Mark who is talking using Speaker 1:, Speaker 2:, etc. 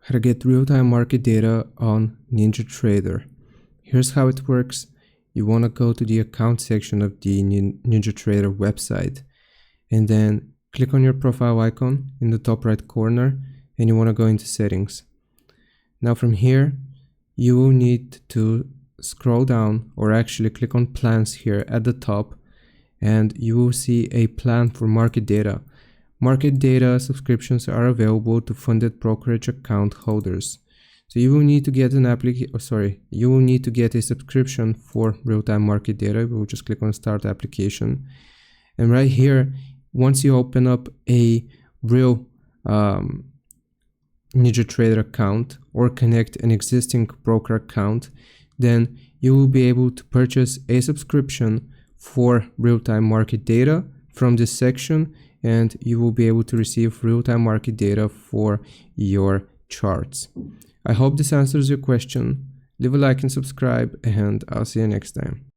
Speaker 1: How to get real-time market data on NinjaTrader. Here's how it works. You want to go to the account section of the NinjaTrader website and then click on your profile icon in the top right corner, and you want to go into settings. Now from here, you will need to scroll down, or actually click on plans here at the top, and you will see a plan for market data. Market data subscriptions are available to funded brokerage account holders. So you will need to get you will need to get a subscription for real-time market data. We'll just click on start application. And right here, once you open up a real NinjaTrader account or connect an existing broker account, then you will be able to purchase a subscription for real-time market data from this section, and you will be able to receive real-time market data for your charts. I hope this answers your question. Leave a like and subscribe, and I'll see you next time.